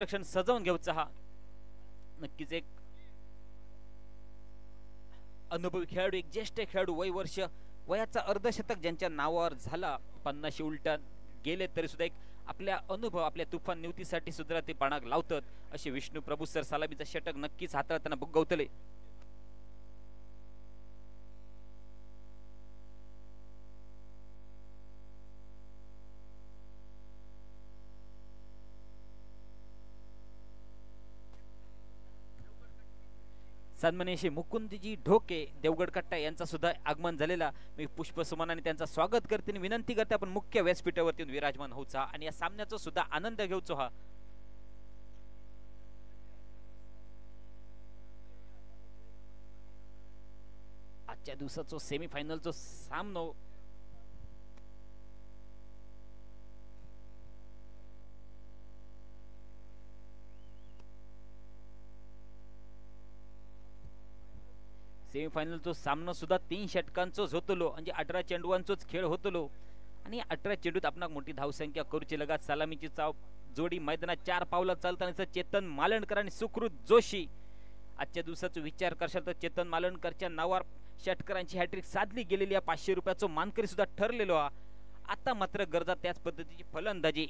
रक्षण सजवून घेऊचा हा नक्कीच एक अनुभवी खेळाडू, एक ज्येष्ठ खेळाडू, वर्ष वयाचा अर्धशतक ज्यांच्या नावावर झाला, 50 उलटन गेले तरी सुद्धा एक आपल्या अनुभव, आपल्या तुफान निवतीसाठी सुद्धा ते पाणाग लावतात असे विष्णू प्रभू सर सलामीचा षटक नक्कीच हाताळताना बुगवतले. सन्माननीय मुकुंदजी ढोके देवगड कट्टा यांचा सुद्धा आगमन झालेला. मी पुष्पसुमनाने त्यांचा स्वागत करते आणि विनंती करते आपण मुख्य व्यासपीठावरती विराजमान होऊचा आणि या सामन्याचा सुद्धा आनंद घेऊचो. हा आजच्या दिवसाचा सेमीफायनलचा सामनो सेमीफायनलचा सामना सुद्धा 3 षटकांचोच होतलो, म्हणजे 18 चेंडूंचोच खेळ होतलो आणि 18 चेंडूत आपणाक मोठी धावसंख्या करूची लगात सलामीची चाव जोडी मैदानात 4 पावला चालताना चेतन मालणकर आणि सुकृत जोशी. आजच्या दिवसाचा विचार करशाल तर चेतन मालणकरच्या नावावर षटकरांची हॅट्रिक साधली गेलेली आहे. 500 रुपयाचा मानकरी सुद्धा ठरलेलो हा. आता मात्र गरजा त्याच पद्धतीची फलंदाजी.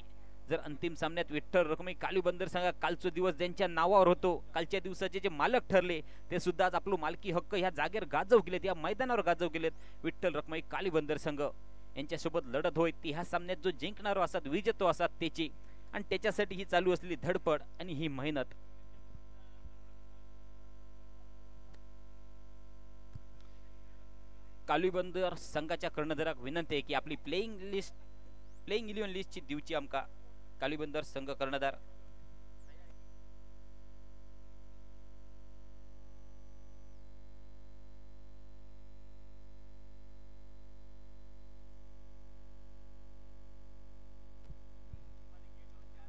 जर अंतिम सामन्यात विठ्ठल रखमी कालीबंदर संघ कालचा दिवस ज्यांच्या नावावर होतो, कालच्या दिवसाचे जे मालक ठरले ते सुद्धा आज आपलो मालकी हक्क ह्या जागेवर गाजव केलेत, या मैदानावर गाजव केलेत. विठ्ठल रखमाई कालीबंदर संघ यांच्यासोबत लढत होय ती ह्या सामन्यात जो जिंकणारो असतात, विजेतो असतात त्याची, आणि त्याच्यासाठी ही चालू असलेली धडपड आणि ही मेहनत. कालीबंदर संघाच्या कर्णधाराक विनंती आहे की आपली प्लेइंग 11 लिस्टची दिवची आमका कालीबंदर संघ कर्णधार.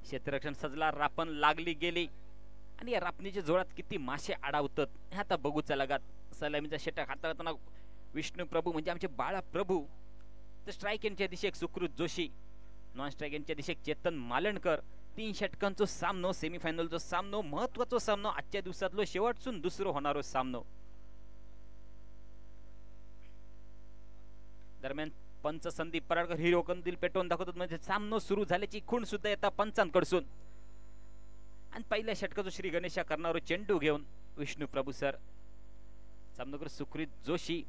क्षेत्ररक्षण सजला, रापण लागली गेली आणि या रापणीच्या जोरात किती मासे अडावतात हे आता बघूचा लगात. सलामीचा षटक हाताळताना विष्णू प्रभू म्हणजे आमचे बाळा प्रभू, तर स्ट्राइक यांच्या दिशेक सुकृत जोशी, नॉन स्ट्राइक यांच्या दिशेक चेतन मालणकर. 3 षटकांचो सामनो, सेमीफायनलचो सामनो, महत्वाचो सामनो, आजच्या दिवसातलो शेवटसून दुसरो होणारो सामनो. दरम्यान पंच संदीप पराडकर हिरो कंदील पेटवून दाखवतात, म्हणजे सामनो सुरू झाल्याची खूण सुद्धा येता पंचांकडसून. आणि पहिल्या षटकाचो श्री गणेशा करणारो चेंडू घेऊन विष्णू प्रभू सर, सामनाकर सुकृत जोशी.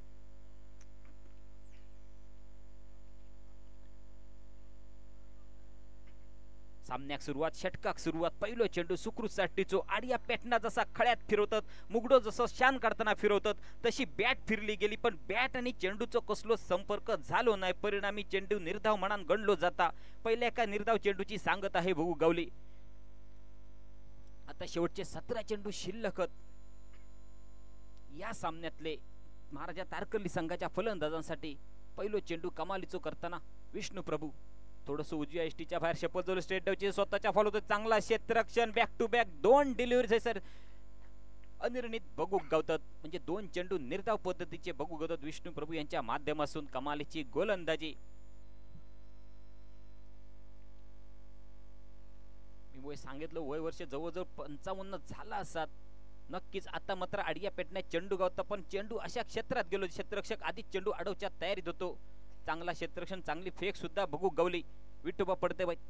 सामन्याक सुरुवात, षटकाक सुरुवात, पहिलो चेंडू सुकृत साठीचो आडिया पेटना जसा खळ्यात फिरवतात, मुगडो जसं शान काढताना फिरवतात तशी बॅट फिरली गेली, पण बॅट आणि चेंडूचो कसलो संपर्क झालो नाही. परिणामी चेंडू निर्धाव म्हणान गणलो जाता. पहिल्या एका निर्धाव चेंडूची सांगत आहे बघू गावली. आता शेवटचे 17 चेंडू शिल्लक या सामन्यातले महाराजा तारकर्ली संघाच्या फलंदाजांसाठी. पहिलो चेंडू कमालीचो करताना विष्णू प्रभू थोडस उजव्या एसटीच्या बाहेर शपथ स्ट्रेट डावची स्वतःच्या फॉलो होतो. चांगला क्षेत्ररक्षण, बॅक टू बॅक 2 डिलिव्हरी सर अनिर्णित बघू गावतात, म्हणजे 2 चेंडू निर्धाव पद्धतीचे बघू गावतात विष्णू प्रभू यांच्या माध्यमातून. कमालीची गोलंदाजी. मी वय सांगितलं, वय वर्ष जवळजवळ 55 झाला असतात नक्कीच. आता मात्र आडिया पेटण्यात चेंडू गावता, पण चेंडू अशा क्षेत्रात गेलो क्षेत्ररक्षक आधीच चेंडू अडवच्या तयारीत होतो. चांगला क्षेत्ररक्षण, चांगली फेक सुद्धा बघू गावली विठोबा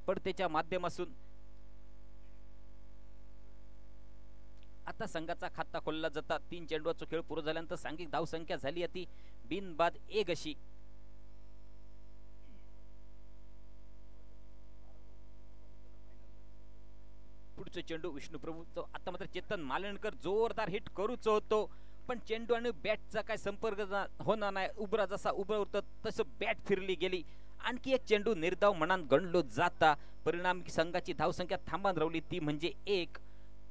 पडतेच्या माध्यमातून. आता संघाचा खाता खोलला जाता. 3 चेंडूचा खेळ पूर्ण झाल्यानंतर सांघिक धावसंख्या झाली ती बिनबाद 1 अशी. पुढचा चेंडू विष्णू प्रभूचा. आता मात्र चेतन मालणकर जोरदार हिट करूच होतो, पण चेंडू आणि बॅटचा काय संपर्क होणार नाही. उभरा जसा उभं होतं तसं बॅट फिरली गेली. आणखी एक चेंडू निर्धाव म्हणान गणलो जाता. परिणामी संघाची धावसंख्या थांबून राहिली ती म्हणजे 1.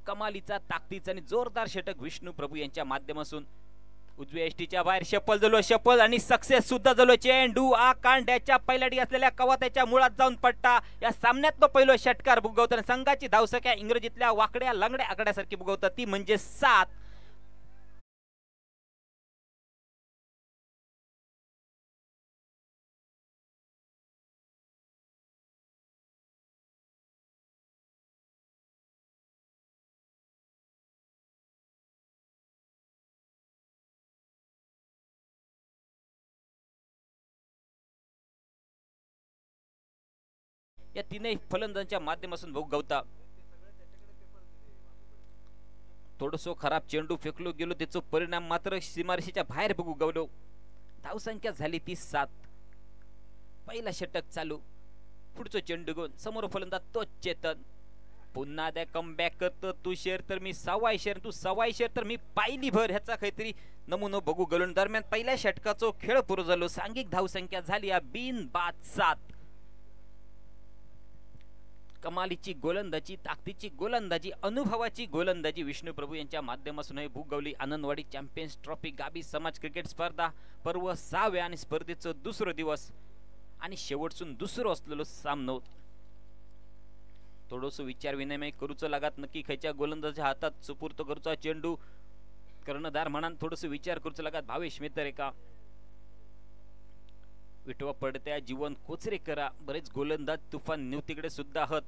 कमालीचा, ताकदीचा आणि जोरदार षटक विष्णू प्रभू यांच्या माध्यमातून. उजव्या एसटीच्या बाहेर शपल आणि सक्सेस सुद्धा झालो. चेंडू कांड्याच्या पैलाडी असलेल्या कवाताच्या मुळात जाऊन पडता. या सामन्यात पहिलो षटकार बुगवताना संघाची धावसंख्या इंग्रजीतल्या वाकड्या लंगड्या आकड्यासारखी बुगवतात ती म्हणजे 7. या तीनही फलंदाजांच्या माध्यमातून भोगवता. थोडसो खराब चेंडू फेकलो गेलो, त्याचा परिणाम मात्र सीमारेषेच्या बाहेर बघू गवलो. धावसंख्या झाली ती 7. पहिला षटक चालू. पुढचं चेंडू घेऊन समोर फलंदाज तोच चेतन. पुन्हा द्या कमबॅक करतो. तू शेर तर मी सव्वा शेर, तू सव्वा शेर तर मी पायली भर, ह्याचा काहीतरी नमुना बघू गलो. दरम्यान पहिल्या षटकाचा खेळ पुरो झालो. सांघिक धावसंख्या झाली बिन बाद 7. कमालीची गोलंदाजी, ताकदीची गोलंदाजी, अनुभवाची गोलंदाजी विष्णू प्रभू यांच्या माध्यमातून भूगवली. आनंदवाडी चॅम्पियन्स ट्रॉफी गाबी समाज क्रिकेट स्पर्धा पर्व 6व्या आणि स्पर्धेचं दुसरं दिवस आणि शेवटसून दुसरं असलेलो सामनो. थोडंसं विचार विनिमय करूचं लागत, नक्की खयच्या गोलंदाजाच्या हातात सुपूर्त करूचा चेंडू. कर्णधार म्हणान थोडंसं विचार करूचं लागत. भावेश मित्र एका विठवा पडत्या जीवन कोचरे करा. बरेच गोलंदाज तुफान न्यूतीकडे सुद्धा आहात,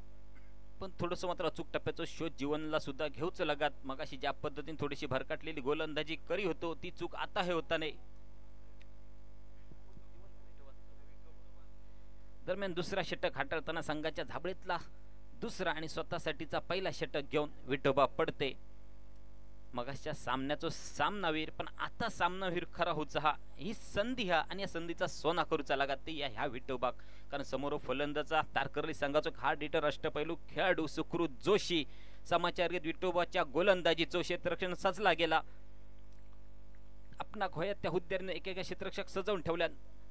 पण थोडंसं मात्र अचूक टप्प्याचा शोध जीवनला सुद्धा घेऊच लागत. मगाशी ज्या पद्धतीने थोडीशी भरकटलेली गोलंदाजी करी होतो, ती चूक आता हे होता नाही. दरम्यान दुसरा षटक हाताळताना संघाच्या झाबळीतला दुसरा आणि स्वतःसाठीचा पहिला षटक घेऊन विठोबा पडते. मगाच्या सामन्याचा सामनावीर, पण आता सामनावीर खरा होचा हा. ही संधी हा आणि या संधीचा सोना करूचा लागत ते ह्या विठोबाक. कारण समोर फलंदाजा तारकर्ली संघाचा हार्ड हिटर अष्टपैलू खेळाडू सुकृत जोशी. समाचार विठोबाच्या गोलंदाजीचो क्षेत्ररक्षण सजला गेला. आपणा खोयात त्या हुद्द्याने एकेका क्षेत्ररक्षक सजवून ठेवल्या.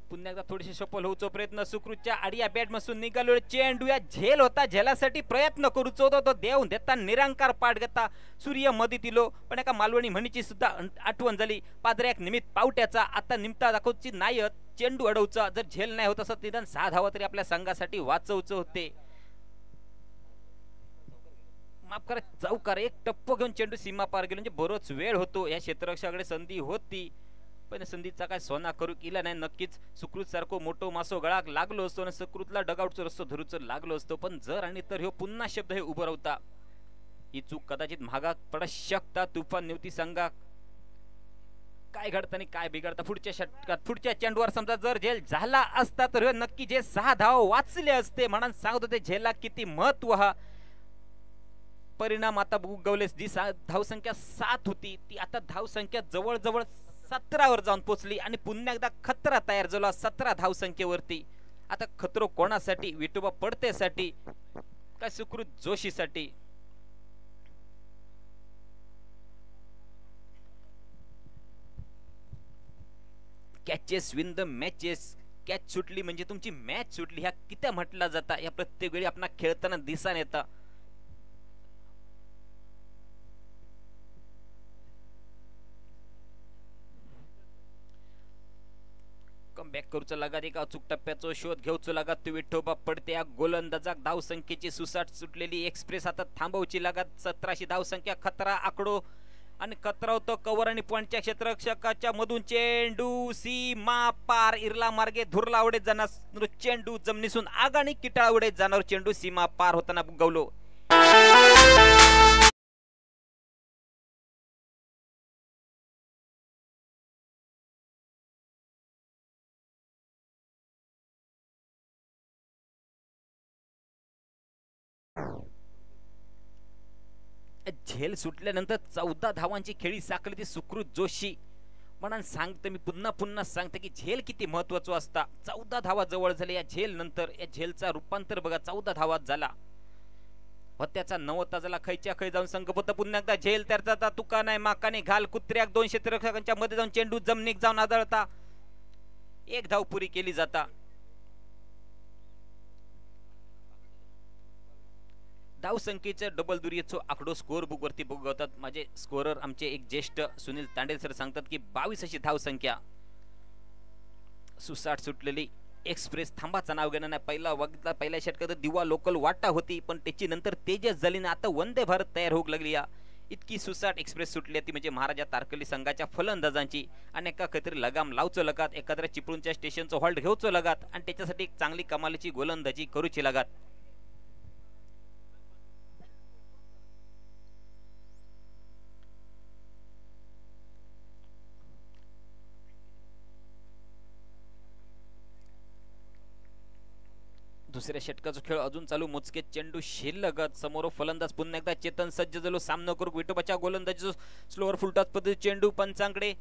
पुन्हा एकदा थोडीशी सफल होऊचो प्रयत्न सुकृतच्या आडिया बॅट मसून निघालो. चेंडू या झेल होता, झेलासाठी प्रयत्न करूचो होतो, तो देऊन देता निरंकार पाठ घेता सूर्य मदतीलो. पण एका मालवणी म्हणीची सुद्धा आठवण झाली. पादऱ्याक निमित्त पावट्याचा आता निमता दाखवची नायत चेंडू अडवचा. जर झेल नाही होत असं निदान 6 धावा तरी आपल्या संघासाठी वाचवचं होते. माफ करा, चौकार एक टप्प घेऊन चेंडू सीमा पार गेलो. म्हणजे बरोच वेळ होतो, या क्षेत्ररक्षकाकडे संधी होती, पण संधीचा काय सोना करू केला नाही. नक्कीच सुकृत सारखो मोठो मासो गळाक लागलो असतो आणि सुकृतला डगआउटचा रस्तो धरूच लागलो असतो. पण जर आणि तर ह्यो पुन्हा शब्द हे उभं राहता, ही चूक कदाचित महागात पडत शकता. तुफान निवती संघा काय घडतं आणि काय बिघडतं पुढच्या षटकात. पुढच्या चेंडूवर समजा जर झेल झाला असता तर नक्की जे 6 धाव वाचले असते. म्हणून सांगत होते झेलला किती महत्व हा. परिणाम आता गवलेस जी धावसंख्या 7 होती, ती आता धावसंख्या जवळजवळ 17वर जाऊन पोचली आणि पुन्हा एकदा खतरा तयार झाला 17 धावसंख्येवरती. आता खतरो कोणासाठी? विठोबा पडतेसाठी काय सुकृत जोशीसाठी? Catches win the matches. Catch सुटली म्हणजे तुमची मॅच सुटली, ह्या किती म्हटला जाता. या प्रत्येक वेळी आपण खेळताना दिसान येता. बॅक करूच लागत, एका अचूक टप्प्याचा शोध घेऊच लागत. विठोबा पडते या गोलंदाजाक धावसंख्येची सुसाट सुटलेली एक्सप्रेस आता थांबवची लागत. 17शी धावसंख्या खतरा आकडो आणि खतरा होतो कव्हर आणि पॉइंटच्या क्षेत्ररक्षकाच्या मधून चेंडू सीमा पार. इरला मार्गे धुरला उडे जाणार चेंडू जमिनीसून आगाणी किटाळा उडे जाणार चेंडू सीमा पार होताना गवलो. झेल सुटल्यानंतर 14 धावांची खेळी साकली ती सुकृत जोशी. म्हणून सांगते मी पुन्हा पुन्हा सांगते की झेल किती महत्वाचं असता. 14 धावा जवळ झाले या झेल नंतर. या झेलचा रूपांतर बघा 14 धावात झाला. त्याचा 90 झाला. खयच्या खय जाऊन संघ होता. पुन्हा एकदा झेल त्याचा तुका नाही माका नाही घाल कुत्र्याक 2 क्षेत्ररक्षकांच्या मध्ये जाऊन चेंडू जमिनीक जाऊन आदळता. 1 धाव पुरी केली जाता. धावसंख्येचा डबल दुर्येचो आकडो स्कोअर बुक वरती बघतात. माझे स्कोरर आमचे एक ज्येष्ठ सुनील तांडेल सर सांगतात की 22 अशी धावसंख्या. सुसाट सुटलेली एक्सप्रेस थांबाचा नाव घेणं नाही. पहिल्या षटकात दिवा लोकल वाटा होती, पण त्याची नंतर तेजस झाली ना. आता वंदे भारत तयार होऊ लागली. या इतकी सुसाट एक्सप्रेस सुटली ती म्हणजे महाराजा तारकर्ली संघाच्या फलंदाजांची. आणि एका काहीतरी लगाम लावचं लगात, एखाद्या चिपळूणच्या स्टेशनचं हॉल्ट घेऊचं लगात आणि त्याच्यासाठी एक चांगली कमालीची गोलंदाजी करूची लगात. दुसऱ्या षटकाचा खेळ अजून चालू. मोजके चेंडू शिल्लक. समोर फलंदाज पुन्हा एकदा चेतन सज्ज झालो सामना करू. विठोबाच्या गोलंदाजीचा स्लोअर फुलटॉस पद्धती चेंडू पंचांकडे.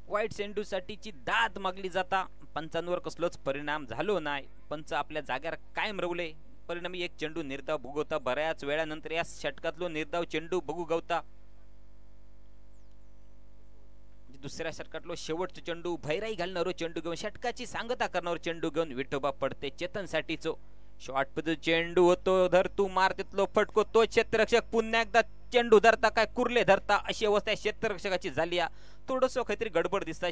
वाईट चेंडूसाठीची दाद मागली जाता. पंचांवर कसलोच परिणाम झालो नाही. पंच आपल्या जागेवर कायम रवले. परिणामी एक चेंडू निर्धाव भोगवता. बऱ्याच वेळानंतर या षटकातलो निर्धाव चेंडू बघू गवता. दुसऱ्या षटकातलो शेवटचा चेंडू भैराई घालणारो चेंडू घेऊन षटकाची सांगता करणारो चेंडू घेऊन विठोबा पडते चेतन साठीचो. शॉर्ट पद्धती चेंडू होतो. धर तू मार तिथलो फटको. तो क्षेत्ररक्षक पुन्हा एकदा चेंडू धरता काय कुर्ले धरता अशी अवस्था क्षेत्ररक्षकाची झाली. थोडस काहीतरी गडबड दिसत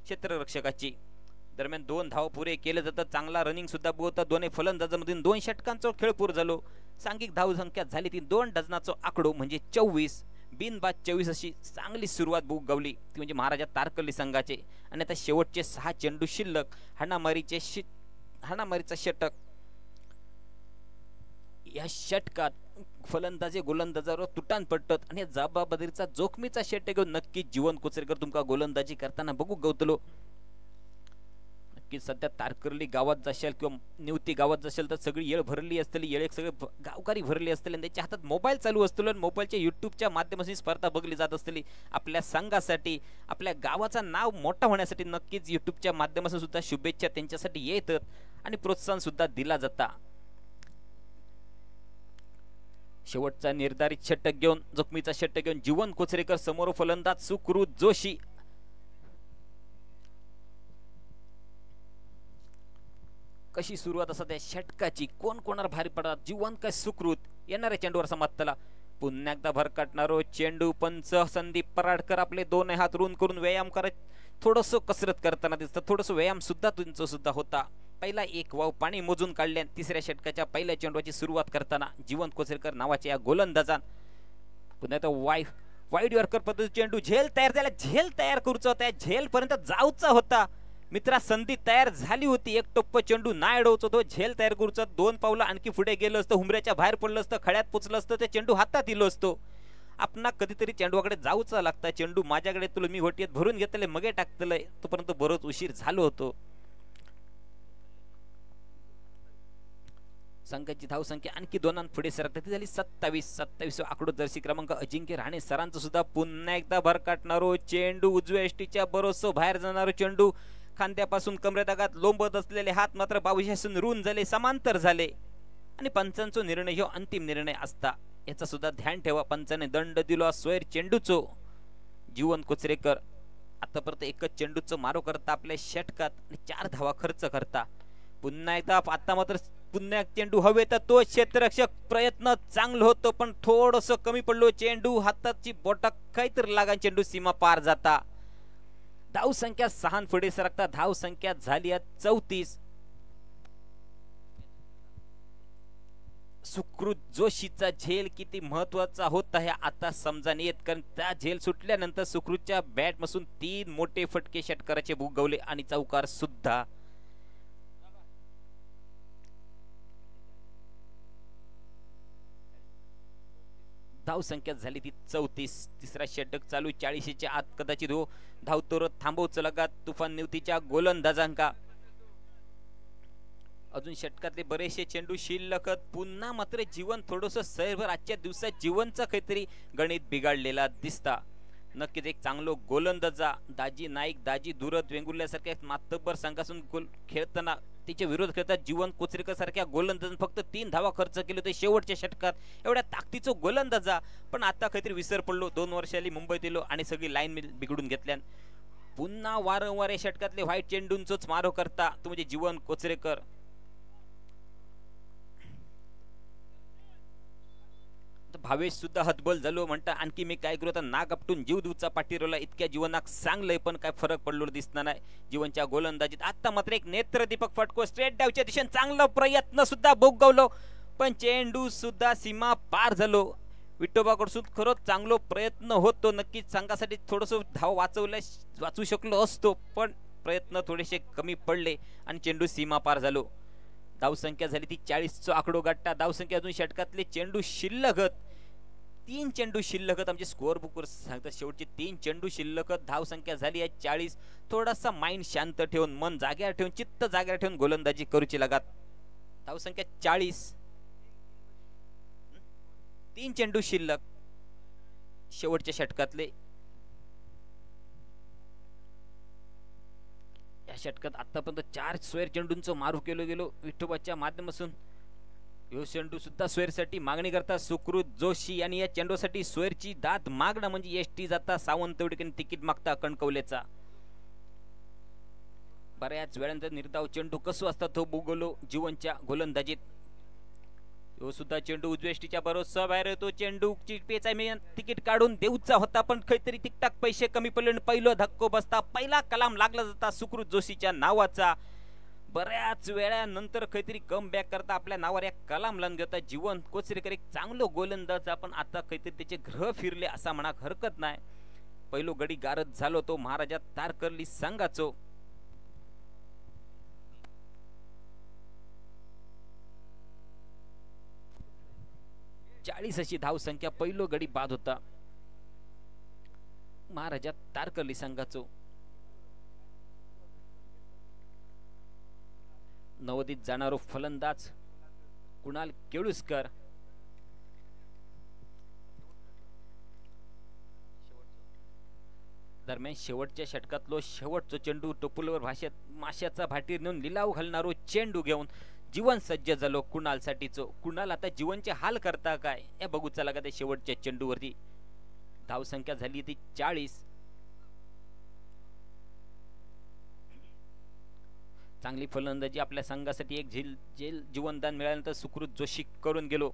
क्षेत्ररक्षकाची. दरम्यान 2 धाव पुरे केले जातात. चांगला रनिंग सुद्धा बोलतात. दोन्ही फलंदाजांमधून 2 षटकांचा खेळ पूर्ण झालो. सांघिक धाव संख्या झाली ती 2 डझनाचा आकडो म्हणजे 24. बिनबाद 24 अशी चांगली सुरुवात बुक गावली ती म्हणजे महाराजा तारकर्ली संघाचे. आणि आता शेवटचे 6 चेंडू शिल्लक. हाणामारीचा षटक. या षटकात फलंदाजे गोलंदाजावर तुटान पडतात आणि जबाबदारीचा जोखमीचा षटक घेऊन नक्की जीवन कोचरेकर तुमका गोलंदाजी करताना बघू गवतलो. नक्की सध्या तारकर्ली गावात जाशाल किंवा निवती गावात जाशाल तर सगळी येळ भरली असतली. येळेक सगळे गावकारी भरली असतले आणि त्याच्या हातात मोबाईल चालू असतो आणि मोबाईलच्या युट्यूबच्या माध्यमातून स्पर्धा बघली जात असतली. आपल्या संघासाठी आपल्या गावाचं नाव मोठा होण्यासाठी नक्कीच युट्यूबच्या माध्यमातून सुद्धा शुभेच्छा त्यांच्यासाठी येतात आणि प्रोत्साहन सुद्धा दिला जाता. शेवटचा निर्धारित षटक घेऊन जखमीचा षटक घेऊन जीवन कोचरेकर समोर फलंदाज सुकृत जोशी. कशी सुरुवात असते षटकाची. कोण कोणावर भारी पडतात. जीवन काय सुकृत. येणाऱ्या चेंडूवर समाप्तला. पुन्हा एकदा भर काढणारो चेंडू. पंच संदीप पराडकर आपले 2 हात रुंद करून व्यायाम करत थोडस कसरत करताना दिसतं. थोडस व्यायाम सुद्धा तुमचा सुद्धा होता. पहिला एक वाव पाणी मोजून काढल्या. तिसऱ्या षटकाच्या पहिल्या चेंडूची सुरुवात करताना जीवन कोचरेकर नावाच्या या गोलंदाजान पुन्हा तो वाईड यॉर्कर पद्धती चेंडू. झेल तयार झाला. झेल तयार करूचा होता. झेल पर्यंत जाऊचा होता. मित्रा संधी तयार झाली होती. एक टप्प चेंडू ना अडवतो तो. झेल तयार करूचा. 2 पावलं आणखी पुढे गेलं असतं. हुमऱ्याच्या बाहेर पडलं असतं. खड्यात पोचलं असतं. ते चेंडू हातात इलो असतो. आपणा कधीतरी चेंडूकडे जाऊचा लागता. चेंडू माझ्याकडे तुला मी होटीत भरून घेतले मगे टाकतलंय तोपर्यंत बरोच उशीर झालो होतो. संघाची धाव संख्या आणखी 2 पुढे सरकते. ती झाली 27 आकडो. जर्सी क्रमांक अजिंक्य राणे सरांचं सुद्धा पुन्हा एकदा भर काढणारो चेंडू. उजव्या एष्टीच्या बरोबर बाहेर जाणारो चेंडू. खांद्यापासून कमरेदागात लोंबत असलेले हात मात्र बाबूशासून रून झाले. समांतर झाले आणि पंचांचा निर्णय ह्यो अंतिम निर्णय असता याचा सुद्धा ध्यान ठेवा. पंचाने दंड दिलो स्वैर चेंडूचो. जीवन कोचरेकर आतापर्यंत एकच चेंडूचं मारो करता आपल्या षटकात आणि 4 धावा खर्च करता. पुन्हा एकदा आता मात्र पुन्हा चेंडू हवे तर तो क्षेत्ररक्षक प्रयत्न चांगलं होतं पण थोडस कमी पडलो. चेंडू हाताची बोटा काहीतरी लागा. चेंडू सीमा पार जाता. धाव संख्या 6 पुढे सरकता. धाव संख्या झाली 34. सुकृत जोशीचा झेल किती महत्वाचा होता हे आता समजाने येत. कारण त्या झेल सुटल्यानंतर सुकृतच्या बॅट मसून 3 मोठे फटके षटकाराचे भूगवले आणि चौकार सुद्धा. धाव संख्या झाली ती 34. तिसरा षटक चालू. 40च्या आत कदाचित हो धावतोर थांबवचं लगात तुफान निवतीच्या गोलंदाजांका. अजून षटकातले बरेचसे चेंडू शिल्लक. पुन्हा मात्र जीवन थोडस सैरभर आजच्या दिवसात जीवनचा काहीतरी गणित बिघडलेला दिसता. नक्कीच एक चांगलो गोलंदाजा दाजी नाईक दाजी दुरत वेंगुर्ल्यासारख्या मातब्बर संघासून खेळताना तिच्या विरोध खेळतात जीवन कोचरेकर सारख्या गोलंदाजाने फक्त 3 धावा खर्च केले होते शेवटच्या षटकात. एवढ्या ताकदीचा गोलंदाजा पण आता काहीतरी विसर पडलो. 2 वर्षाली मुंबईत येलो आणि सगळी लाईन बिघडून घेतल्यान पुन्हा वारंवार या षटकातले व्हाईट चेंडूंचोच मारो करता तो म्हणजे जीवन कोचरेकर. भावेश सुद्धा हतबल झालो म्हणता आणखी मी काय करू आता नाक आपटून जीव दूचा पाठीरोला. इतक्या जीवनाक चांगलंय पण काय फरक पडलो दिसणार नाही जीवनच्या गोलंदाजीत. आता मात्र एक नेत्रदीपक फटको स्ट्रेट डावच्या दिशेने चांगला प्रयत्न सुद्धा भोगवलो पण चेंडू सुद्धा सीमा पार झालो. विठोबाकडून खरंच चांगलो प्रयत्न होतो. नक्कीच संघासाठी थोडस धाव वाचू शकलो असतो पण प्रयत्न थोडेसे कमी पडले आणि चेंडू सीमा पार झालो. धाव संख्या झाली ती 40चा आकडो गाठता. धाव संख्या अजून षटकातले चेंडू शिल्लक. 3 चेंडू शिल्लक आमचे स्कोअर बुकवर सांगतात शेवटचे 3 चेंडू शिल्लक. धाव संख्या झाली आहे 40. थोडासा माइंड शांत ठेवून मन जाग्यावर ठेवून चित्त जाग्यावर ठेवून गोलंदाजी करूची लागत. धावसंख्या 40, 3 चेंडू शिल्लक शेवटच्या षटकातले. या षटकात आतापर्यंत 4 स्क्वेअर चेंडूंचं मारू केलं गेलो विठोबाच्या माध्यमातून. यो चेंडू सुद्धा स्क्वेअरसाठी मागणी करता सुकृत जोशी यांनी या चेंडूसाठी स्क्वेअरची दाद मागणं म्हणजे एसटी जाता सावंतवाडीकडे तिकीट मागता कणकवलेचा. बऱ्याच वेळानंतर निर्धाव चेंडू कसो असता तो बुगलो जीवनच्या गोलंदाजीत. यो सुद्धा चेंडू उजवेष्टीच्या भरोसा बाहेर येतो. चेंडूची पेचा मी तिकीट काढून देऊचा होता पण काहीतरी तिकटाक पैसे कमी पडले. पहिलं धक्को बसता पहिला कलाम लागला जाता सुकृत जोशीच्या नावाचा. बऱ्याच वेळानंतर काहीतरी कम बॅक करता आपल्या नावावर एक कलाम लावून घेता जीवन कोचरेकर. एक चांगलं गोलंदाज आपण आता काहीतरी त्याचे ग्रह फिरले असा म्हणा हरकत नाही. पहिलो गडी गारद झालो तो महाराजा तारकर्ली संघाचो. अशी धावसंख्या पहिलो गडी बाद होता महाराजा तारकर्ली संघाचो. नवोदित जाणारो फलंदाज कुणाल केळुस्कर. दरम्यान शेवटच्या षटकातलो शेवटचो चेंडू टोपुलवर भाषेत माशाचा भाटीर नेऊन लिलाव घालणारो चेंडू घेऊन जीवन सज्ज झालो कुणाल साठीचो. कुणाल आता जीवनचे हाल करता काय हे बघू चला का. त्या शेवटच्या चेंडूवरती धावसंख्या झाली ती 40. चांगली फलंदाजी आपल्या संघासाठी एक जेल जीवनदान मिळाल्यानंतर सुकृत जोशी करून गेलो.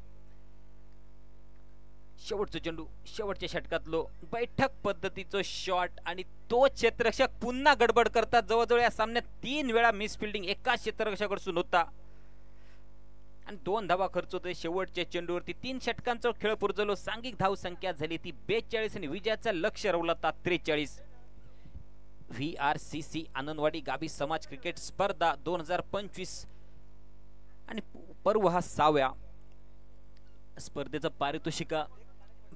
शेवटचा चेंडू शेवटच्या षटकातलो बैठक पद्धतीचो शॉट आणि तो क्षेत्ररक्षक पुन्हा गडबड करतात. जवळजवळ या सामन्यात 3 वेळा मिस फिल्डिंग एका क्षेत्ररक्षकाकडून होता आणि 2 धावा खर्च होते. शेवटच्या चेंडूवरती 3 षटकांचा खेळ पुरजलो. सांघिक धावसंख्या झाली ती 42 आणि विजयाचा लक्ष रवला 43. VRCC आनंदवाडी गाभी समाज क्रिकेट स्पर्धा 2025 आणि पर्व हा 6व्या. स्पर्धेचं पारितोषिका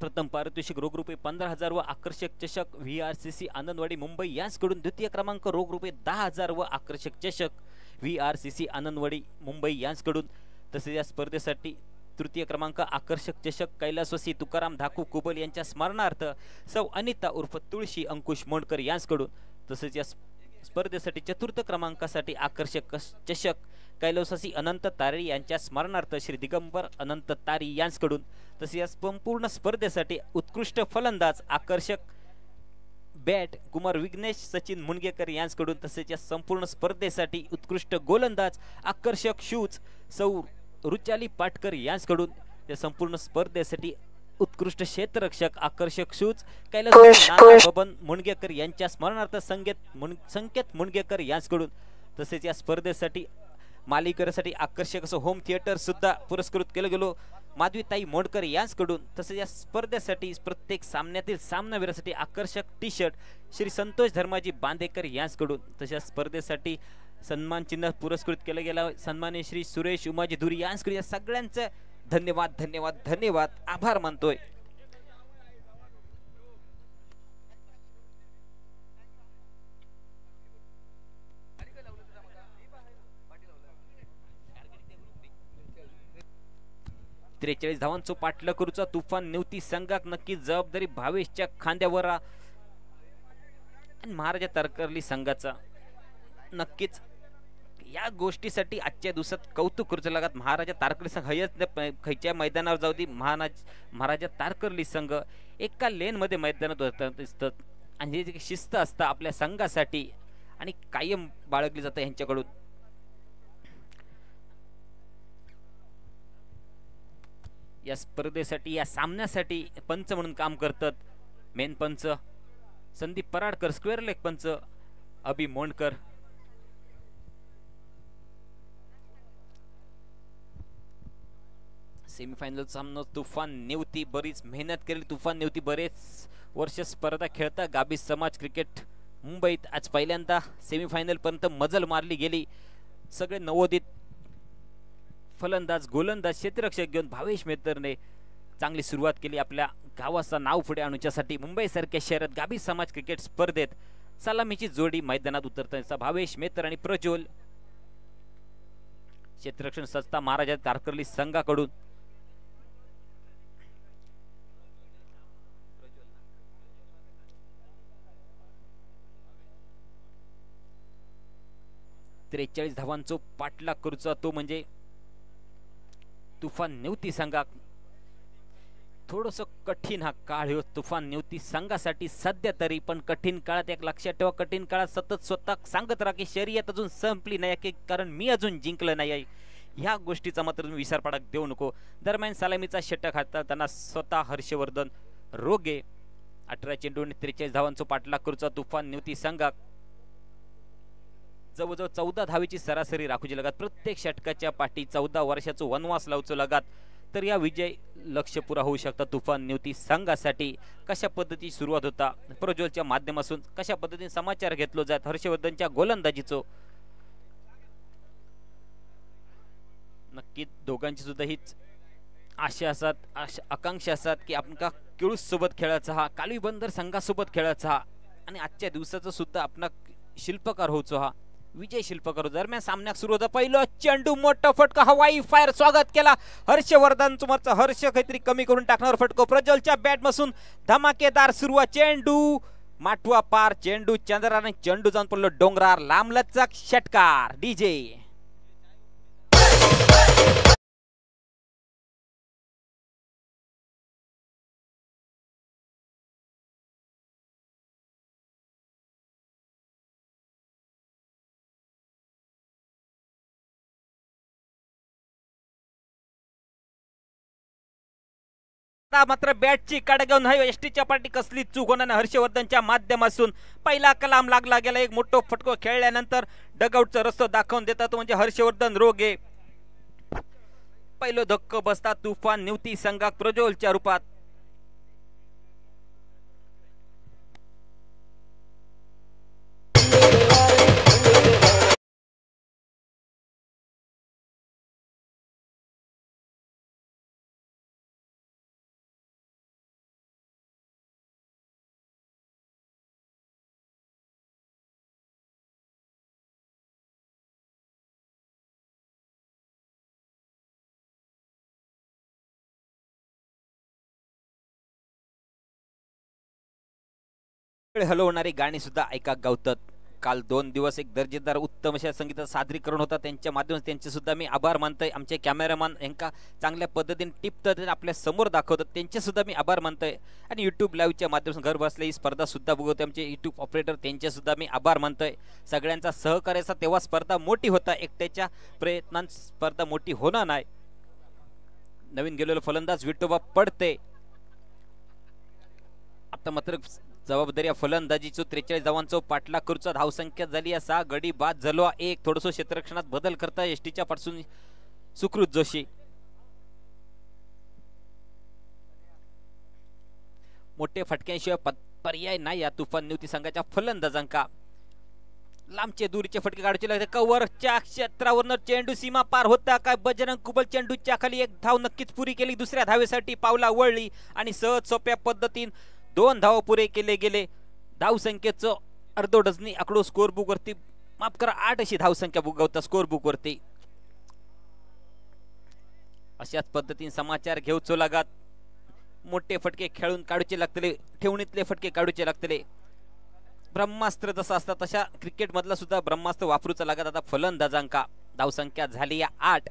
प्रथम पारितोषिक रोख रुपये 15,000 व आकर्षक चषक VRCC आनंदवाडी मुंबई यांच्याकडून. द्वितीय क्रमांक रोख रुपये 10,000 व आकर्षक चषक VRCC आनंदवाडी मुंबई यांच्याकडून. तसेच या स्पर्धेसाठी तृतीय क्रमांक आकर्षक चषक कैलासवासी तुकाराम धाकू कुबल यांच्या स्मरणार्थ सौ अनिता उर्फ तुळशी अंकुश मोंडकर यांच्याकडून. तसेच या स्पर्धेसाठी चतुर्थ क्रमांकासाठी आकर्षक चषक कैलासवासी अनंत तारी यांच्या स्मरणार्थ श्री दिगंबर अनंत तारी यांच्याकडून. तसेच या संपूर्ण स्पर्धेसाठी उत्कृष्ट फलंदाज आकर्षक बॅट कुमार विघ्नेश सचिन मुणगेकर यांच्याकडून. तसेच या संपूर्ण स्पर्धेसाठी उत्कृष्ट गोलंदाज आकर्षक शूज सौ रुचाली पाटकर यांच्याकडून. या संपूर्ण स्पर्धेसाठी उत्कृष्ट क्षेत्ररक्षक आकर्षक शूज कैलास बबन मुणगेकर यांच्या स्मरणार्थ संकेत मुणगेकर यांच्याकडून. तसेच या स्पर्धेसाठी मालिकेसाठी आकर्षक असं होम थिएटर सुद्धा पुरस्कृत केलं गेलो माधवीताई मोडकर यांच्याकडून. तसेच या स्पर्धेसाठी प्रत्येक सामन्यातील सामनावीरासाठी आकर्षक टी शर्ट श्री संतोष धर्माजी बांदेकर यांच्याकडून. तसेच स्पर्धेसाठी सन्मान चिन्ह पुरस्कृत केलं गेलं सन्मान्य श्री सुरेश उमाजी धुरी यांच्याकडून. या सगळ्यांचं धन्यवाद धन्यवाद धन्यवाद आभार मानतोय. त्रेचाळीस धावांचो पाठला करूचा तुफान नेवती संघाक नक्की जबाबदारी भावेशच्या खांद्यावर आणि महाराजा तारकर्ली संघाचा. नक्कीच या गोष्टीसाठी आजच्या दिवसात कौतुक करूचं लागत. महाराजा तारकर्ली संघ खयच्या मैदानावर जाऊ दे महाराजा तारकर्ली संघ एका लेन मध्ये मैदानात दिसतात आणि जे शिस्त असतं आपल्या संघासाठी आणि कायम बाळगली जातं यांच्याकडून. या स्पर्धेसाठी या सामन्यासाठी पंच म्हणून काम करतात मेन पंच संदीप पराडकर, स्क्वेअर लेग पंच अभि मोंडकर. सेमीफायनल सामना तुफान नेवती बरीच मेहनत केली. तुफान नेवती बरेच वर्ष स्पर्धा खेळता गाभी समाज क्रिकेट मुंबईत आज पहिल्यांदा सेमीफायनल पर्यंत मजल मारली गेली. सगळे नवोदित फलंदाज गोलंदाज क्षेत्ररक्षक घेऊन भावेश मेहतरने चांगली सुरुवात केली आपल्या गावाचं नाव पुढे आणण्यासाठी. मुंबई सारख्या शहरात गाभी समाज क्रिकेट स्पर्धेत सलामीची जोडी मैदानात उतरताना भावेश मेहतर आणि प्रज्वल क्षेत्ररक्षण संस्था महाराजा तारकर्ली संघाकडून त्रेचाळीस धावांचो पाठलाग करूचा तो म्हणजे तुफान नेवती संघा. थोडस कठीण हा काळ हो तुफान नेवती संघासाठी सध्या तरी, पण कठीण काळात एक लक्षात ठेवा, कठीण काळात सतत स्वतः सांगत राहा की शर्यत अजून संपली नाही की कारण मी अजून जिंकलं नाही आहे. ह्या गोष्टीचा मात्र तुम्ही विसर पडा देऊ नको. दरम्यान सलामीचा षटक हाताळताना स्वतः हर्षवर्धन रोगे 18 चेंडू आणि 43 धावांचो पाठलाग करूचा तुफान नेवती संघाक जवळजवळ 14 धावेची सरासरी राखूची लगात. प्रत्येक षटकाच्या पाठी 14 वर्षाचो वनवास लावचो लगात. तर या विजय लक्ष्य पुरा होऊ शकता तुफान नेवती संघासाठी. कशा पद्धतीची सुरुवात होता प्रज्वलच्या माध्यमातून, कशा पद्धतीने समाचार घेतलो जात हर्षवर्धनच्या गोलंदाजीचो. नक्की दोघांची सुद्धा हीच आशा असतात, आकांक्षा असतात की आपण का केळूस सोबत खेळायचा हा, कालवी बंदर संघासोबत खेळायचा हा आणि आजच्या दिवसाचा सुद्धा आपण शिल्पकार होचो हा विजय शिल्पकार. दरम्यान सामन्यात सुरू होता पहिलं चेंडू मोठा फटका हवाई फायर स्वागत केला हर्षवर्धन समोरचा हर्ष काहीतरी कमी करून टाकणार फटको प्रज्वलच्या बॅट मसून धमाकेदार सुरुवात. चेंडू माठवा पार, चेंडू चंद्राने चेंडू जाऊन पडलो डोंगरार, लांबलचक षटकार डीजे. मात्र बॅटची कडगाव नाही, एसटीच्या पाठी कसली चूक होणार हर्षवर्धनच्या माध्यमातून पहिला कलाम लागला गेला. एक मोठो फटको खेळल्यानंतर डगआउटचा रस्तो दाखवून देतात तो म्हणजे हर्षवर्धन रोगे. पहिलो धक्को बसता तुफान नेवती संघाक प्रज्वलच्या रूपात. हलवणारी गाणी सुद्धा ऐका गावतात. काल 2 दिवस एक दर्जेदार उत्तम अशा संगीताचं सादरीकरण होता, त्यांच्या माध्यमातून त्यांचे सुद्धा मी आभार मानतोय. आमचे कॅमेरामॅन यांका चांगल्या पद्धतीने टिपतात आपल्या समोर दाखवतात, त्यांचे सुद्धा मी आभार मानतोय. आणि यूट्यूब लाईव्हच्या माध्यमातून घर बसल्या ही स्पर्धा सुद्धा बघतोय आमचे यूट्यूब ऑपरेटर, त्यांचे सुद्धा मी आभार मानतोय. सगळ्यांचा सहकार्याचा तेव्हा स्पर्धा मोठी होता, एकट्याच्या प्रयत्नांत स्पर्धा मोठी होणार नाही. नवीन गेलेलो फलंदाज विठोबा पडते. आता मात्र जबाबदारी फलंदाजीचो 43 धावांचो पाठलाग करूचा. धावसंख्या झाली 6 गडी बाद झालो 1. थोडंसं क्षेत्ररक्षणात बदल करता एसटीच्या पासून सुकृत जोशी. मोठे फटक्यांशिवाय पर्याय नाही या तुफान नेवती संघाच्या फलंदाजांका. लांबचे दुरीचे फटके काढूचे लागते. कव्हरच्या क्षेत्रावरनं चेंडू सीमा पार होता काय बजरंग कुबल चेंडूच्या खाली एक धाव नक्कीच पुरी केली. दुसऱ्या धावेसाठी पावला वळली आणि सहज सोप्या पद्धतीने 2 धाव पुरे केले गेले. धावसंख्येचं अर्धो डझनी आकडो स्कोर बुक वरती, माफ करा 8 अशी धावसंख्या बुकवता स्कोर बुक वरती. अशाच पद्धतीने समाचार घेऊचो लागात. मोठे फटके खेळून काढूचे लागतले, ठेवणीतले फटके काढूचे लागतले. ब्रह्मास्त्र जसं असतं तशा क्रिकेट मधला सुद्धा ब्रह्मास्त्र वापरूचा लागत. आता फलंदाजांका धावसंख्या झाली 8.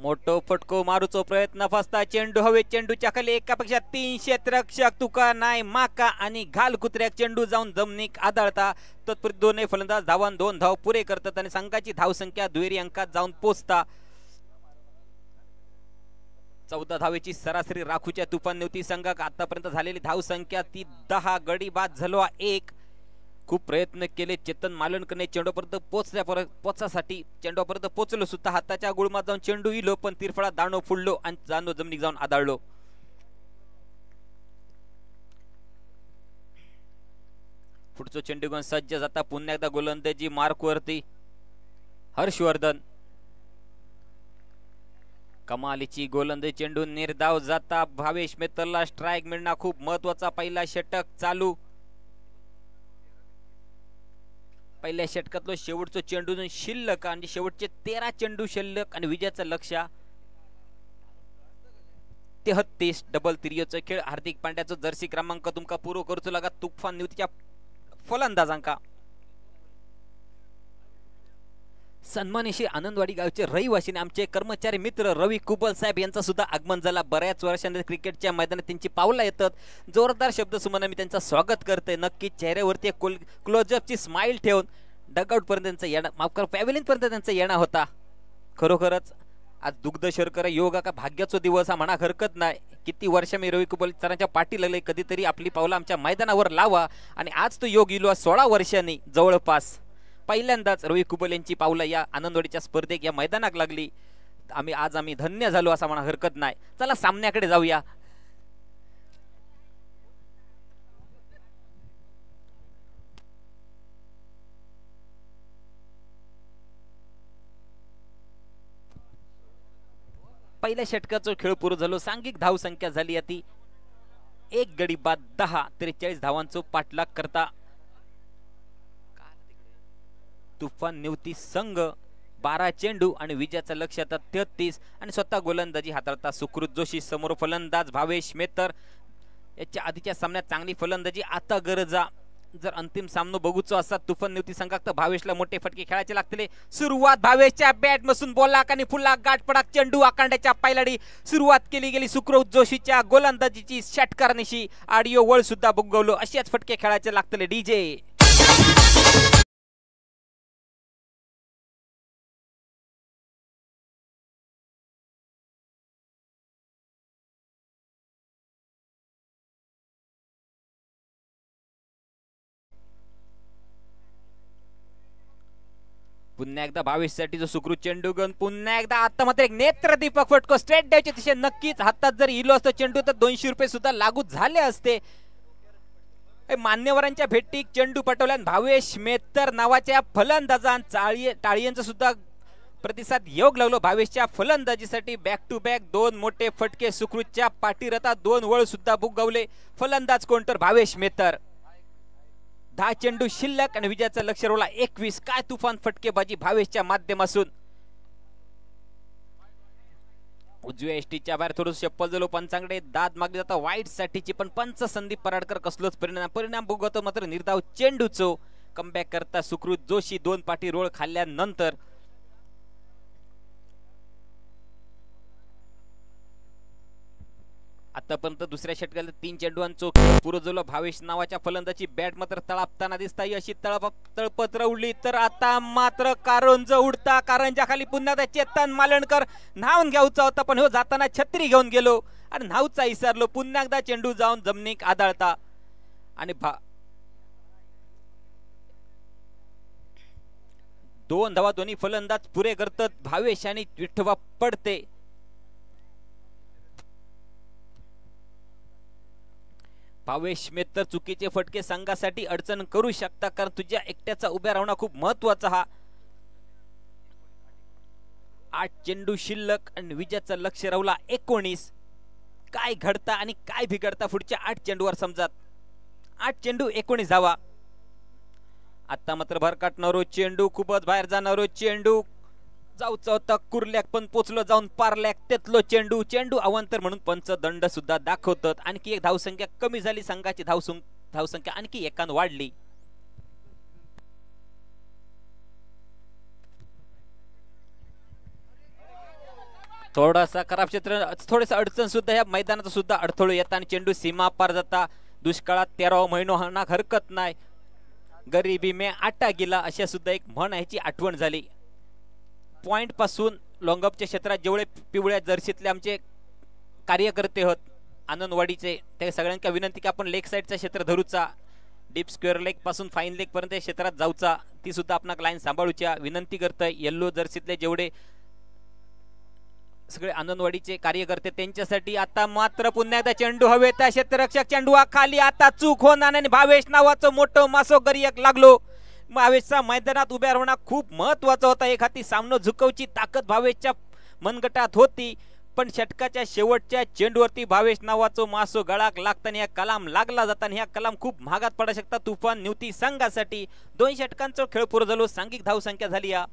मोठो फटको मारूचो प्रयत्न फसता. चेंडू हवे, चेंडूच्या खाली एकापेक्षा 3 क्षेत्ररक्षक तुका नाय माका आणि घाल कुत्र्याक चेंडू जाऊन जमिनीक आदळता. तत्पूर्वी दोन्ही फलंदाज धावान 2 धाव पुरे करतात आणि संघाची धावसंख्या दुहेरी अंकात जाऊन पोहोचता. 14 धावेची सरासरी राखूच्या तुफान नेवती संघाक आतापर्यंत झालेली धावसंख्या ती 10 गडी बाद झालो 1. खूप प्रयत्न केले चेतन मालनकरने चेंडूपर्यंत पोचासाठी. चेंडूपर्यंत पोचलो सुद्धा, हाताच्या गुळमात जाऊन चेंडू इलो पण तिरफळा दाणो फुडलो आणि जाणो जमिनीत जाऊन आदळलो. पुढचं चेंडू घेऊन सज्ज जाता पुन्हा एकदा गोलंदाजी मार्क वरती हर्षवर्धन. कमालीची गोलंदाजी, चेंडू निर्धाव जाता. भावेश मेहताला स्ट्राइक मिळणार. खूप महत्वाचा पहिला षटक चालू. पहिल्या षटकातलो शेवटचा चेंडू शिल्लक आणि शेवटचे 13 चेंडू शिल्लक आणि विजयाचं लक्ष 33 डबल तिरियोचा खेळ. हार्दिक पांड्याचा जर्सी क्रमांक तुमका पूर्व करूचो लागा तुफान न्यूतीच्या फलंदाजांका. सन्मानिशी आनंदवाडी गावचे रहिवासी आमचे कर्मचारी मित्र रवी कुबल साहेब यांचा सुद्धा आगमन झाला. बऱ्याच वर्षांनी क्रिकेटच्या मैदानात त्यांची पावलं येतात. जोरदार शब्द सुमन मी त्यांचं स्वागत करते. नक्की चेहऱ्यावरती क्लोजअपची स्माइल ठेवून डगआउट पर्यंत त्यांचा येणं, माफ करा, पॅव्हेलियन पर्यंत त्यांचा येणं होता. खरोखरच आज दुग्ध शर्करा योगा का भाग्याचा दिवस हा म्हणा हरकत नाही. किती वर्ष मी रवी कुबल सरांच्या पाठी लागले, कधीतरी आपली पावलं आमच्या मैदानावर लावा आणि आज तो योग इलो 16 वर्षांनी जवळपास पहिल्यांदाच रवी कुबल यांची पावलं या आनंदवाडीच्या स्पर्धेत या मैदानात लागली. आम्ही धन्य झालो असं म्हणा हरकत नाही. चला सामन्याकडे जाऊया. पहिल्या षटकाचा खेळ पूर्ण झालो. सांघिक धाव संख्या झाली ती 1 गडी बाद 10. 43 धावांचा पाठलाग करता तुफान निवती संघ 12 चेंडू आणि विजयाचं लक्ष आता 33 आणि स्वतः गोलंदाजी हाताळता सुकृत जोशी. समोर फलंदाज भावेश मेहतर. याच्या आधीच्या सामन्यात चांगली फलंदाजी. आता गरजा जर अंतिम सामना बघूचो असा तुफान निवती संघात तर भावेशला मोठे फटके खेळायचे लागतील. सुरुवात भावेशच्या बॅट मसून बोलाक आणि फुला गाठपडाक चेंडू आकांड्याच्या पायलाडी सुरुवात केली गेली. सुकृत जोशीच्या गोलंदाजीची षटकारनिशी ऑडिओ वळ सुद्धा बुगवलो. अशाच फटके खेळायचे लागतील. डीजे पुन्हा एकदा 22 साठी जो सुकृत चेंडू गण पुन्हा एकदा. आता मात्र एक नेत्रदीपक फटको स्ट्रेट द्यायचे दिशे नक्कीच हातात जर इलो असतो चेंडू तर 200 रुपये सुद्धा लागू झाले असते. मान्यवरांच्या भेटीक चेंडू पटवल्यान भावेश मेहतर नावाच्या फलंदाजान टाळीयांचा सुद्धा प्रतिसाद योग लागलो. भावेशच्या फलंदाजीसाठी बॅक टू बॅक 2 मोठे फटके. सुकृतच्या पाठीरता 2 वळ सुद्धा बुगवले. फलंदाज कोण तर भावेश मेहतर. 10 चेंडू शिल्लक आणि विजयाचा लक्ष रोवला 21. काय तुफान फटकेबाजी भावेशच्या माध्यमातून. उजव्या एसटीच्या बाहेर थोडं चप्पल झालो. पंचांकडे दाद मागली जाता वाईट साठीची पण पंच संदीप पराडकर कसलोच परिणाम भोगवतो. मात्र निर्धाव चेंडूचो कमबॅक करता सुकृत जोशी 2 पाठी रोळ खाल्ल्यानंतर आतापर्यंत दुसऱ्या षटकाला 3 चेंडूंचा खेळ पुरो झालो. भावेश नावाच्या फलंदाजी बॅट मात्र तळपताना दिसताय. अशी तळपत उडली तर आता मात्र कारंज उडता. कारंजा खाली पुन्हा त्या चेतन मालणकर न्हावून घ्यायचा होता पण हो जाताना छत्री घेऊन गेलो आणि न्हावचा विसरलो. पुन्हा एकदा चेंडू जाऊन जमिनीक आदळता आणि 2 धावा दोन्ही फलंदाज पुरे करतात. भावेश आणि विठ्ठवा पडते. भावेश मेहतर चुकीचे फटके संघासाठी अडचण करू शकता कारण तुझ्या एकट्याचा उभ्या राहणं खूप महत्वाचा. हा 8 चेंडू शिल्लक आणि विजयाचा लक्ष रावला 19. काय घडता आणि काय बिघडता पुढच्या 8 चेंडूवर समजत. 8 चेंडू 19 धावा. आता मात्र भरकाटणारो चेंडू खूपच बाहेर जाणारो चेंडू जाऊचा होता कुर्ल्याक पण पोचलो जाऊन पारल्याक तेतलो चेंडू अवांतर म्हणून पंच दंड सुद्धा दाखवतात. आणखी एक धावसंख्या कमी झाली. संघाची धावसंख्या आणखी एकान वाढली. थोडासा खराब क्षेत्र थोडेस अडचण सुद्धा या मैदानात सुद्धा अडथळू येतात आणि चेंडू सीमा पार जाता. दुष्काळात 13 महिनो हाणाक हरकत नाही. गरीबी में आटा गेला अशा सुद्धा एक म्हण याची आठवण झाली. पॉइंट पासून लॉंगअपच्या क्षेत्रात जेवढे पिवळ्या जर्सीतले आमचे कार्यकर्ते होत आनंदवाडीचे त्या सगळ्यांना विनंती की आपण लेग साइडचा क्षेत्र धरूचा. डीप स्क्वेअर लेग पासून फाईन लेग पर्यंत क्षेत्रात जाऊचा. ती सुद्धा आपणाक लाईन सांभाळूच्या विनंती करतोय. येल्लो जर्सीतले जेवढे सगळे आनंदवाडीचे कार्यकर्ते त्यांच्यासाठी आता मात्र पुन्हा एकदा चेंडू हवेत. क्षेत्ररक्षक चेंडू खाली आता चूक होणार आणि भावेश नावाचं मोठं मासो गरियक लागलो. भावेशचा मैदानात उभ्या राहणं खूप महत्वाचं होता. एक हाती सामना झुकवची ताकद भावेशच्या मनगटात होती पण षटकाच्या शेवटच्या चेंडूवरती भावेश नावाचो मासो गळाक लागताना ह्या कलाम लागला जाताना ह्या कलाम खूप महागात पडू शकता तुफान निवती संघासाठी. 2 षटकांचा खेळ पुरो झालो. सांघिक धावसंख्या झाली या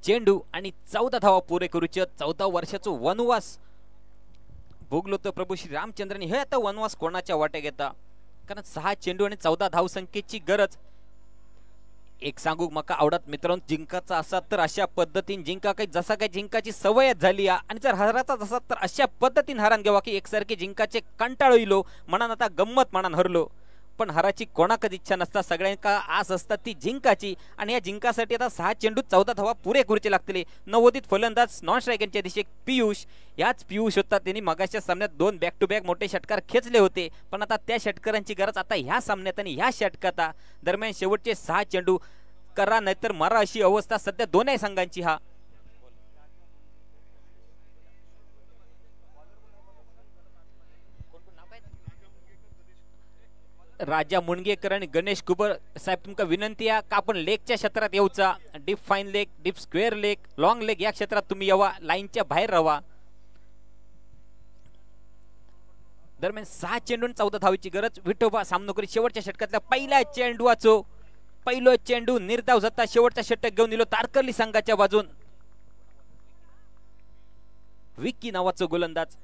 चेंडू आणि 14 धावा पुरे करूचे. 14 वर्षाचो वनवास भोगलो तर प्रभू श्री रामचंद्रांनी. हे आता वनवास कोणाच्या वाटे घेता, कारण 6 चेंडू आणि 14 धावसंख्येची गरज. एक सांगू मका आवडत मित्रांनो, जिंकाचा असा तर अशा पद्धतीने जिंका, काही जसा काही जिंकाची सवयच झाली आणि जर हराचा जसा तर अशा पद्धतीने हरान घ्यावा की एकसारखे जिंकाचे कंटाळो येलो म्हणून आता गंमत म्हणून हरलो. पण हराची कोणाकच इच्छा नसता, सगळ्यांका आस असतात ती जिंकाची. आणि या जिंकासाठी आता 6 चेंडू 14 धावा पुरे करूचे लागतले. नवोदित फलंदाज नॉन स्ट्रायकरच्या दिशेक पियुष, याच पियुष होता. त्यांनी मगाच्या सामन्यात 2 बॅक टू बॅक मोठे षटकार खेचले होते, पण आता त्या षटकारांची गरज आता ह्या सामन्यात आणि ह्या षटकात. दरम्यान शेवटचे 6 चेंडू करा नाहीतर मरा अशी अवस्था सध्या दोन्ही संघांची. हा राजा मुणगेकर आणि गणेश कुबर साहेब, तुमका विनंती आहे का आपण लेगच्या क्षेत्रात येऊचा. Deep fine leg, deep square leg, long leg या क्षेत्रात तुम्ही यावा, लाईनच्या बाहेर राहा. दरम्यान 6 चेंडू 14 धावेची गरज. विठोबा सामना करी शेवटच्या षटकातल्या पहिल्या चेंडूवाचो पहिलो चेंडू निर्धाव जाता शेवटचा षटक घेऊन दिलो तारकर्ली संघाच्या बाजून. विक्की नावाचो गोलंदाज.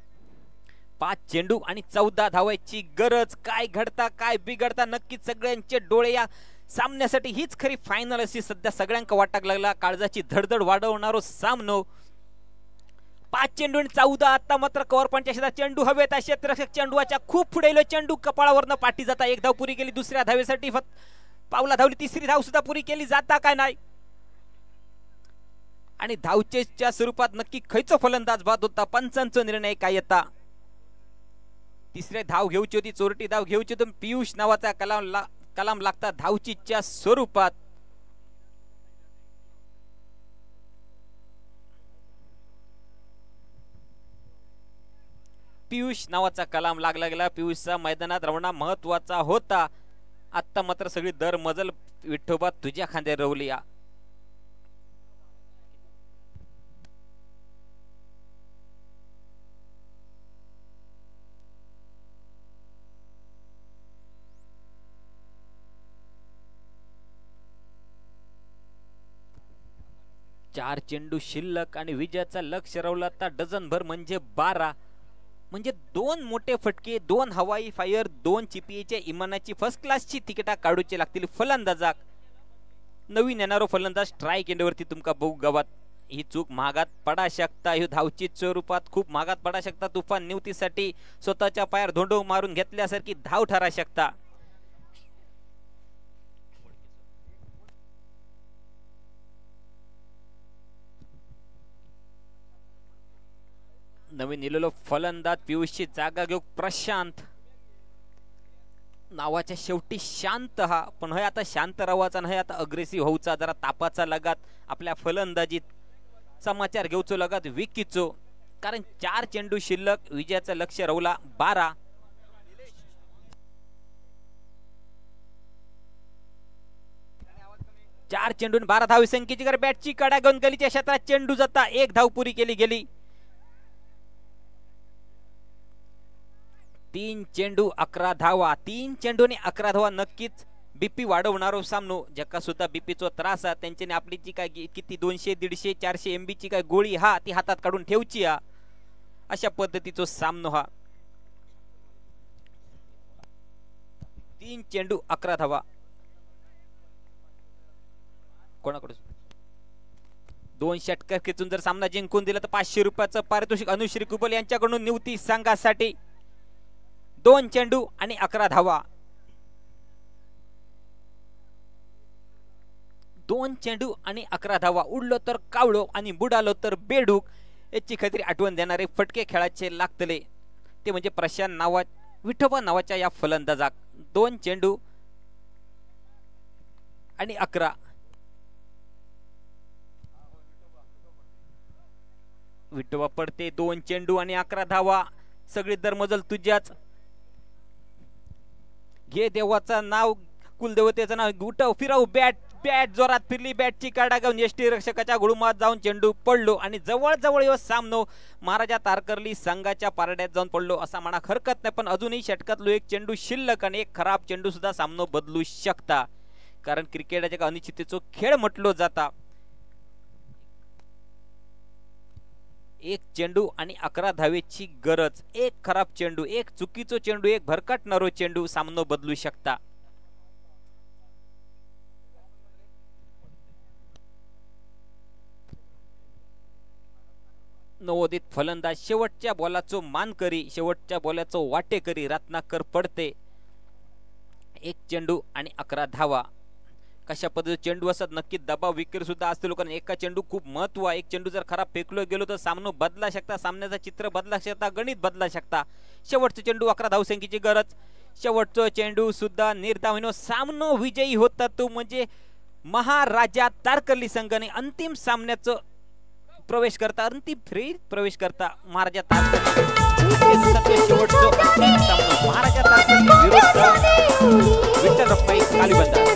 5 चेंडू आणि 14 धावायची गरज. काय घडता काय बिघडता नक्कीच सगळ्यांचे डोळे या सामन्यासाठी. हीच खरी फायनल अशी सध्या सगळ्यांका वाटाक लागला. काळजाची धडधड वाढवणारो सामनो. 5 चेंडू आणि 14. आता मात्र कव्हर पॉईंटच्या शेतात चेंडू हवेत. क्षेत्ररक्षक चेंडूच्या खूप पुढे चेंडू कपाळावरनं पाठी जाता. 1 धाव पुरी केली. दुसऱ्या धावेसाठी पावला धावली. 3री धाव सुद्धा पुरी केली जाता काय नाही. आणि धावचेच्या स्वरूपात नक्की खैचो फलंदाज बाद होता. पंचांचा निर्णय काय येता. 3री धाव घेऊची होती, चोरटी धाव घेऊची होती. पियुष नावाचा कलाम लागता धावचीच्या स्वरूपात. पियुष नावाचा कलाम लागला गेला. पियुषचा मैदानात रवणा महत्वाचा होता. आता मात्र सगळी दर मजल विठोबा तुझ्या खांद्यावर रवली. 4 चेंडू शिल्लक आणि विजयाचा लक्ष रवला आता डझन भर म्हणजे 12. म्हणजे 2 मोठे फटके, 2 हवाई फायर, 2 चिपीच्या इमानाची फर्स्ट क्लासची तिकिटा काढूचे लागतील फलंदाजाक. नवीन येणारो फलंदाज स्ट्राईक एंडवरती तुमका बघू गावात. ही चूक महागात पडा शकता. ही धावची स्वरूपात खूप महागात पडा शकता. तुफान निवतीसाठी स्वतःच्या पायावर धोंडो मारून घेतल्यासारखी धाव ठरा शकता. नवीन इलेलो फलंदाज पियुषची जागा घेऊ प्रशांत नावाच्या शेवटी शांत. हा पण हे आता शांत राहायचा नाही, आता अग्रेसिव्ह होऊचा. जरा तापाचा लगात आपल्या फलंदाजीत समाचार घेऊचो लगात विकीचो. कारण 4 चेंडू शिल्लक. विजयाचं लक्ष रवला 12. चार चेंडू 12 धाव संख्येची कर. बॅटची कडा घेऊन गलीच्या क्षेत्रात चेंडू जाता. 1 धाव पुरी केली गेली. 3 चेंडू 11 धावा. 3 चेंडू आणि 11 धावा. नक्कीच बीपी वाढवणारो सामनो. ज्याका सुद्धा बीपीचो त्रास आहे त्यांच्याने आपली जी काय किती 200 150 400 MB ची काय गोळी हा ती हातात काढून ठेवची. अशा पद्धतीचो सामनो हा. 3 चेंडू 11 धावा. कोणाकडून 2 षटकार खेचून जर सामना जिंकून दिला तर 500 रुपयाचं पारितोषिक अनुश्री कुबल यांच्याकडून निवती संघासाठी. 2 चेंडू आणि 11 धावा. 2 चेंडू आणि 11 धावा. उडलो तर कावळो आणि बुडालो तर बेडूक याची खात्री आठवण देणारे फटके खेळाचे लागतले ते म्हणजे प्रशांत विठोबा नावाच्या या फलंदाजाक. 2 चेंडू आणि 11. विठोबा पडते 2 चेंडू आणि 11 धावा. सगळी दरमजल तुझ्याच. घे देवाचा नाव, कुलदेवतेचं नाव, उठव फिरव बॅट. बॅट जोरात फिरली, बॅटची काढा घेऊन यष्टी रक्षकाच्या गुळमात जाऊन चेंडू पडलो आणि जवळ जवळ येऊ सामनो महाराजा तारकर्ली संघाच्या पारड्यात जाऊन पडलो असा म्हणा हरकत नाही. पण अजूनही षटकातलो एक चेंडू शिल्लक आणि एक खराब चेंडू सुद्धा सामनो बदलू शकता, कारण क्रिकेटाच्या अनिश्चिततेचा खेळ म्हटलो जाता. एक चेंडू आणि 11 धावेची गरज. एक खराब चेंडू, एक चुकीचो चेंडू, एक भरकटणारो चेंडू सामनो बदलू शकता. नवोदित फलंदाज शेवटच्या बॉलाचो मानकरी, शेवटच्या बॉलाचो वाटेकरी रत्नाकर पडते. एक चेंडू आणि 11 धावा. कशा पद्धतीने चेंडू असत नक्की दबाव विकेट सुद्धा असते लोकांना. एका चेंडू खूप महत्व आहे. एक चेंडू जर खराब फेकलो गेलो तर सामनो बदला शकता, सामन्याचा चित्र बदला शकता, गणित बदला शकता. शेवटचा चेंडू 11 धावसंख्येची गरज. शेवटचा चेंडू सुद्धा निर्धावनो सामनो विजयी होता तो म्हणजे महाराजा तारकर्ली संघाने अंतिम सामन्याचं प्रवेश करता, अंतिम फेरीत प्रवेश करता महाराजा तारकर्ली. शेवटचं अंतिम सामना महाराजा तारकर्ली विरुद्ध विठ्ठल रखमाई कालीबंदा.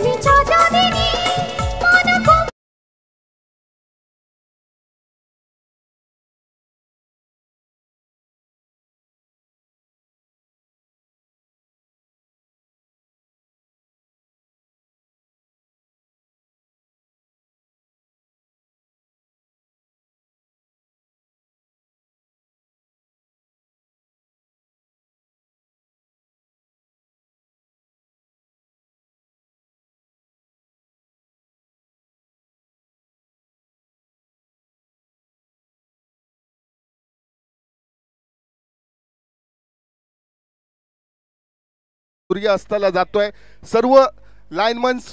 सूर्य अस्ताला जातोय. सर्व लाईनमन्स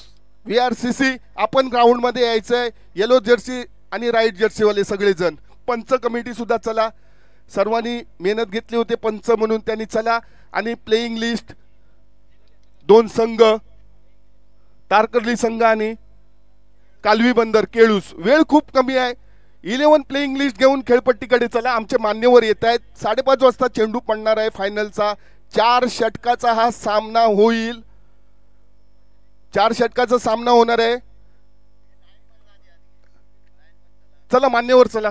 VRCC आपण ग्राउंड मध्ये यायचंय. येलो जर्सी आणि राईट जर्सी वाले सगळेजण. पंच कमिटी सुद्धा चला, सर्वांनी मेहनत घेतली होती पंच म्हणून, त्यांनी चला. आणि प्लेइंग लिस्ट 2 संघ, तारकर्ली संघ आणि कालवी बंदर केळूस. वेळ खूप कमी आहे. 11 प्लेइंग लिस्ट घेऊन खेळपट्टीकडे चला. आमचे मान्यवर येत आहेत. 5:30 वाजता चेंडू पडणार आहे फायनलचा. 4 षटकाचा हा सामना होईल. 4 षटकाचा सामना होणार आहे. चला मान्यवर चला.